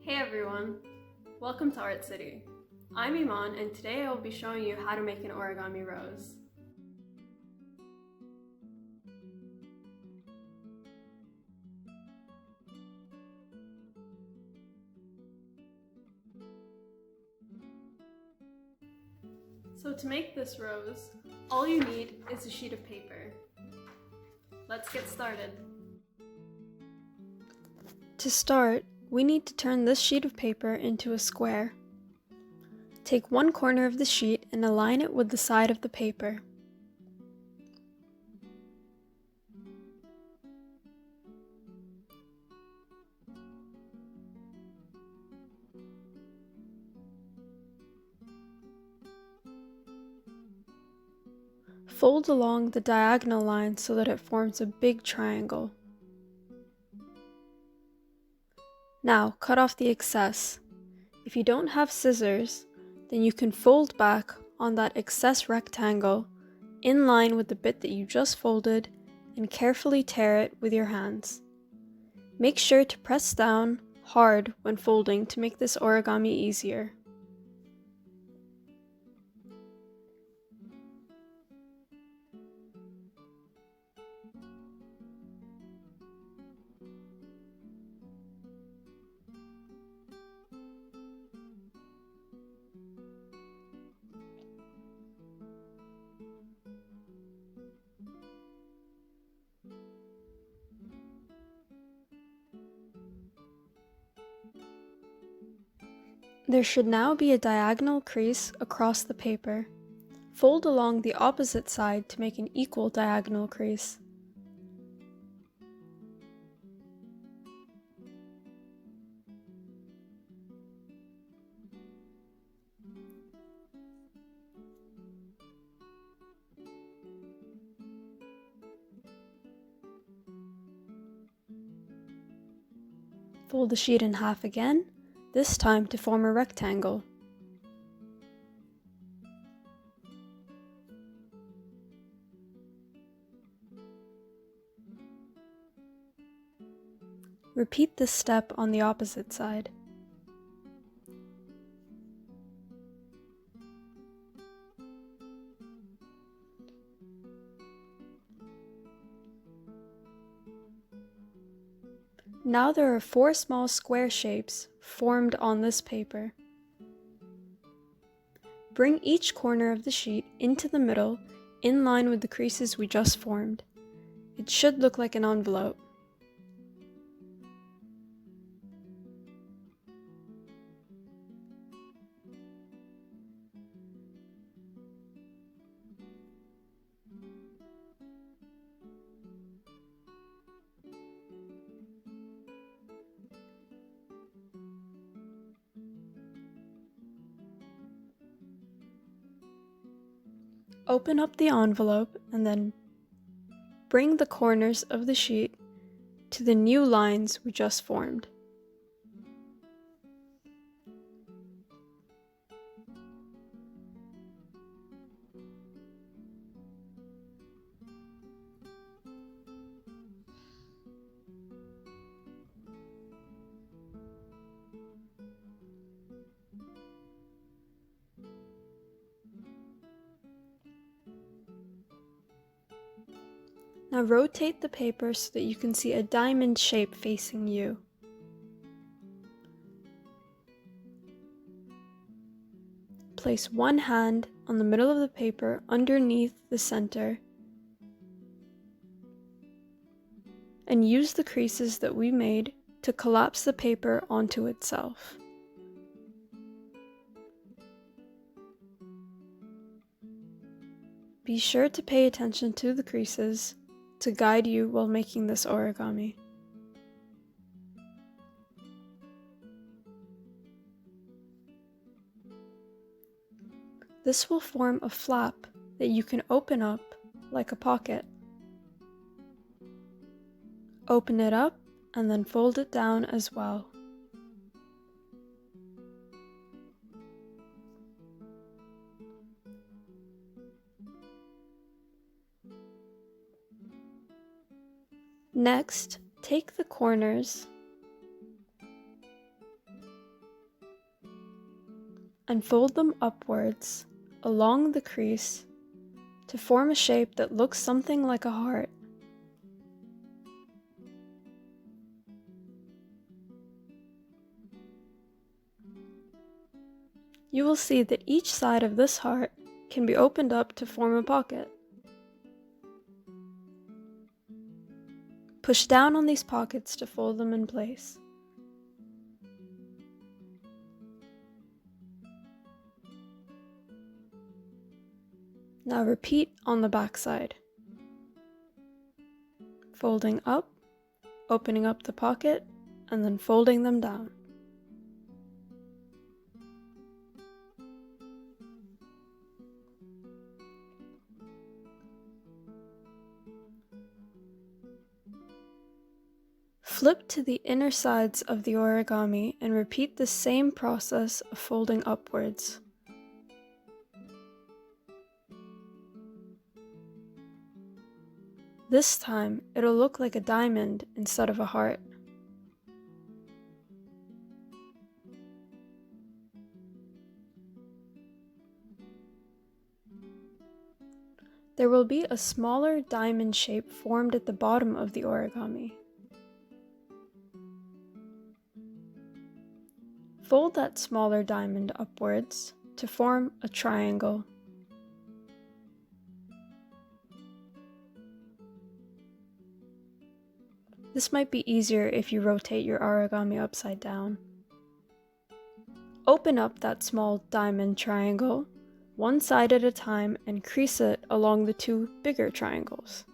Hey everyone! Welcome to Art City. I'm Eman and today I will be showing you how to make an origami rose. So to make this rose, all you need is a sheet of paper. Let's get started. To start, we need to turn this sheet of paper into a square. Take one corner of the sheet and align it with the side of the paper. Fold along the diagonal line so that it forms a big triangle. Now, cut off the excess. If you don't have scissors, then you can fold back on that excess rectangle in line with the bit that you just folded and carefully tear it with your hands. Make sure to press down hard when folding to make this origami easier. There should now be a diagonal crease across the paper. Fold along the opposite side to make an equal diagonal crease. Fold the sheet in half again, this time to form a rectangle. Repeat this step on the opposite side. Now there are 4 small square shapes formed on this paper. Bring each corner of the sheet into the middle in line with the creases we just formed. It should look like an envelope. Open up the envelope and then bring the corners of the sheet to the new lines we just formed. Now rotate the paper so that you can see a diamond shape facing you. Place one hand on the middle of the paper underneath the center and use the creases that we made to collapse the paper onto itself. Be sure to pay attention to the creases to guide you while making this origami. This will form a flap that you can open up like a pocket. Open it up and then fold it down as well. Next, take the corners and fold them upwards along the crease to form a shape that looks something like a heart. You will see that each side of this heart can be opened up to form a pocket. Push down on these pockets to fold them in place. Now repeat on the back side. Folding up, opening up the pocket, and then folding them down. Flip to the inner sides of the origami and repeat the same process of folding upwards. This time, it'll look like a diamond instead of a heart. There will be a smaller diamond shape formed at the bottom of the origami. Fold that smaller diamond upwards to form a triangle. This might be easier if you rotate your origami upside down. Open up that small diamond triangle, one side at a time, and crease it along the two bigger triangles.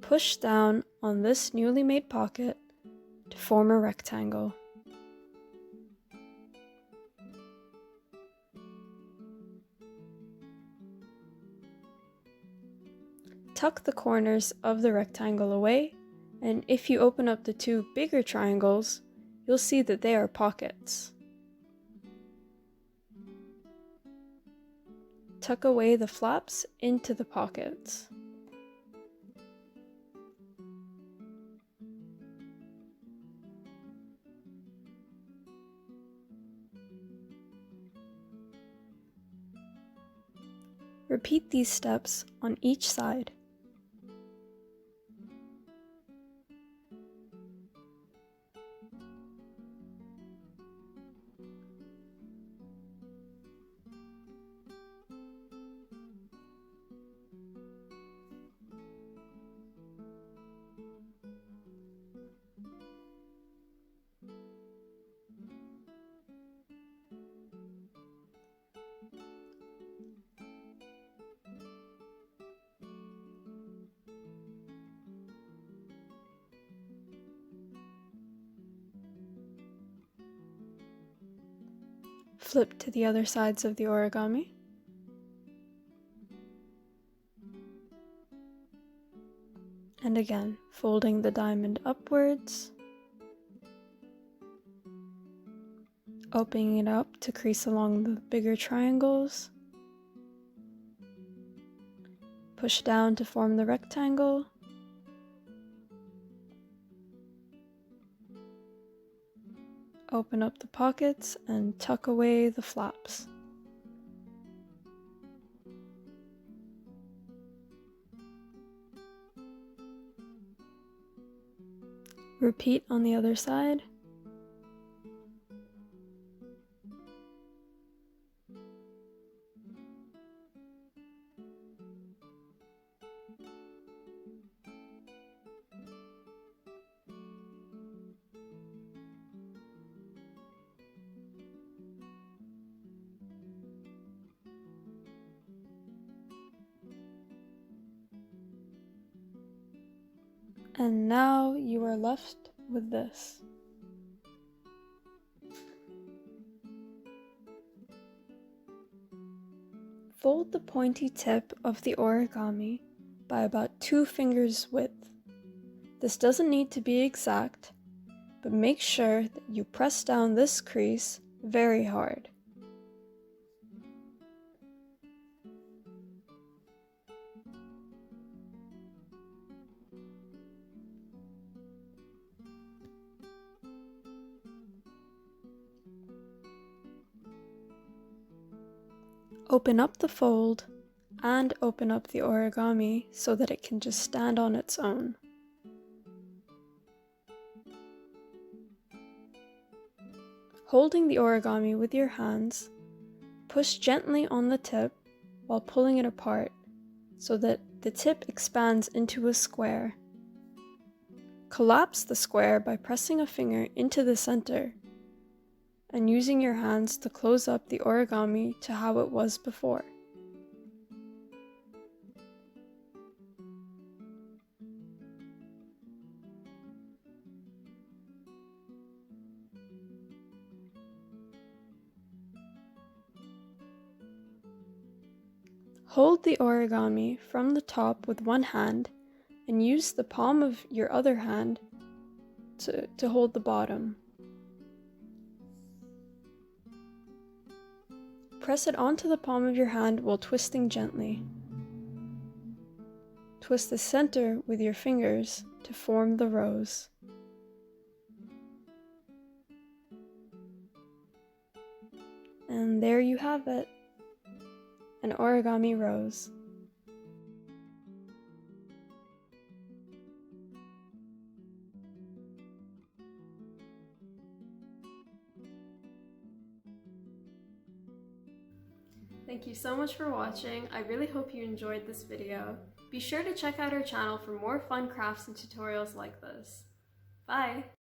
Push down on this newly made pocket to form a rectangle. Tuck the corners of the rectangle away, and if you open up the two bigger triangles, you'll see that they are pockets. Tuck away the flaps into the pockets. Repeat these steps on each side. Flip to the other sides of the origami. And again, folding the diamond upwards, opening it up to crease along the bigger triangles, push down to form the rectangle, open up the pockets and tuck away the flaps. Repeat on the other side. And now you are left with this. Fold the pointy tip of the origami by about 2 fingers width. This doesn't need to be exact, but make sure that you press down this crease very hard. Open up the fold and open up the origami so that it can just stand on its own. Holding the origami with your hands, push gently on the tip while pulling it apart so that the tip expands into a square. Collapse the square by pressing a finger into the center and using your hands to close up the origami to how it was before. Hold the origami from the top with one hand and use the palm of your other hand to hold the bottom. Press it onto the palm of your hand while twisting gently. Twist the center with your fingers to form the rose. And there you have it, an origami rose. Thank you so much for watching. I really hope you enjoyed this video. Be sure to check out our channel for more fun crafts and tutorials like this. Bye!